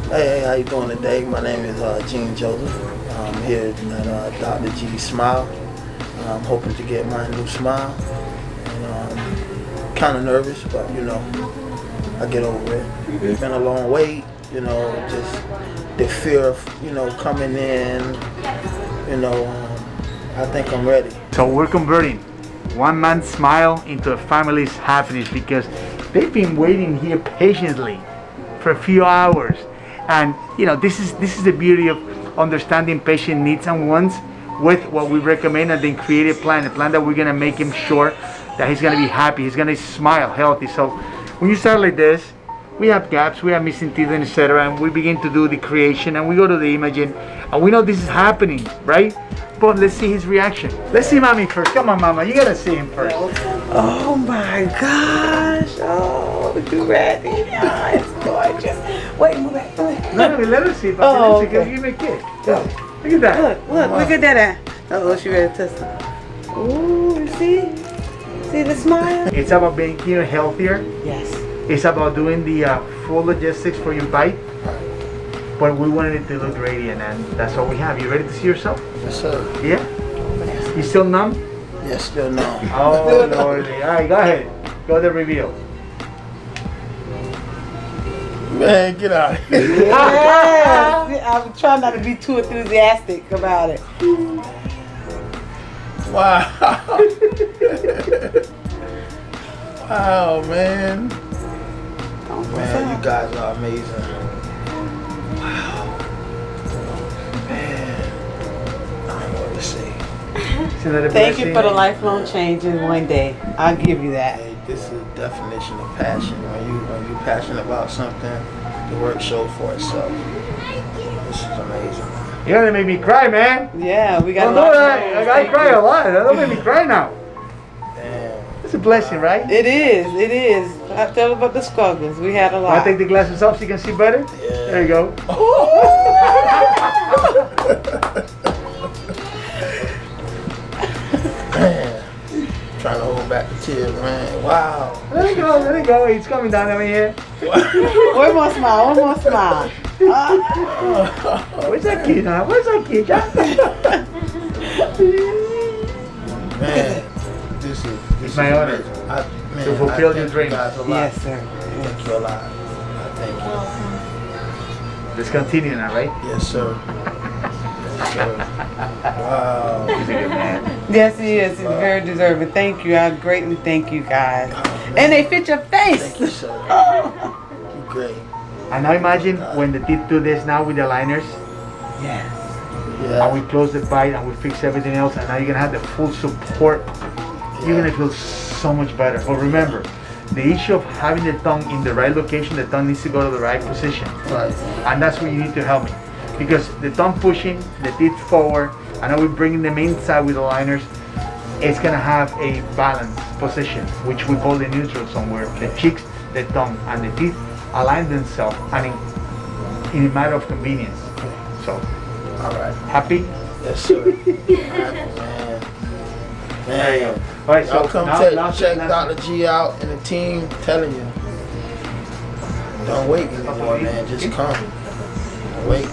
Hey, how you doing today? My name is Gene Joseph. I'm here at Dr. G's Smile. I'm hoping to get my new smile. And kind of nervous, but you know, I get over it. It's been a long wait, you know, just the fear of, you know, coming in, you know, I think I'm ready. So we're converting one man's smile into a family's happiness because they've been waiting here patiently for a few hours. And you know, this is the beauty of understanding patient needs and wants with what we recommend, and then create a plan that we're gonna make him sure that he's gonna be happy, he's gonna smile healthy. So when you start like this, we have gaps, we have missing teeth, and etc. And we begin to do the creation, and we go to the imaging, and we know this is happening, right? But let's see his reaction. Let's see mommy first. Come on, mama, you gotta see him first. Oh my gosh! Oh, you ready? Oh, it's gorgeous. Wait, move back. No, let her see. Oh, Let's see, okay. give me a kiss. Go. Look at that. Look at that. Oh, she ready to test it. Ooh, see? See the smile? It's about making healthier. Yes. It's about doing the full logistics for your bite. But we wanted it to look radiant, and that's all we have. You ready to see yourself? Yes, sir. Yeah? You still numb? Yes, still no. Oh, Lord. All right, go ahead. Go to reveal. Man, get out of here. Yes. I'm trying not to be too enthusiastic about it. Wow. Wow, man. Man, you guys are amazing. Wow. Man. I don't know what to say. Thank you for the lifelong change in one day. I'll give you that. Hey, this is the definition of passion. When you're passionate about something, the work shows for itself. This is amazing. You're gonna make me cry, man. Yeah, we got Don't a lot do that. I cry a lot. Don't make me cry now. Damn. It's a blessing, right? It is. It is. I tell about the struggles. We had a lot. I'll take the glasses off so you can see better. Yeah. There you go. Man. Trying to hold back the tears, man. Wow. Let it go. Let it go. It's coming down over here. One more smile. One more smile. Where's that kid now? Where's that kid? Man, this It's my honor to fulfill your dreams. Yes, sir. Thank you a lot. I thank you. Let's continue now, right? Yes, sir. Yes, sir. Wow. He's a good man. Yes, he is. He's very deserving. Thank you. I greatly thank you guys. And they fit your face. Thank you, sir. You're great. And now imagine when the teeth do this now with the liners, Yes. Yeah. and we close the bite and we fix everything else, and now you're gonna have the full support. You're gonna feel so much better. But remember, the issue of having the tongue in the right location, the tongue needs to go to the right position. Right. And that's where you need to help me. Because the tongue pushing, the teeth forward, and now we're bringing them inside with the liners, it's gonna have a balanced position, which we call the neutral zone, where the cheeks, the tongue, and the teeth align themselves, and in a matter of convenience. So, All right. happy? Yes, sir. Man. There you go. Man. All right, Y'all so come check Dr. G out and the team. Telling you. Don't wait anymore, man. Just come. Don't wait.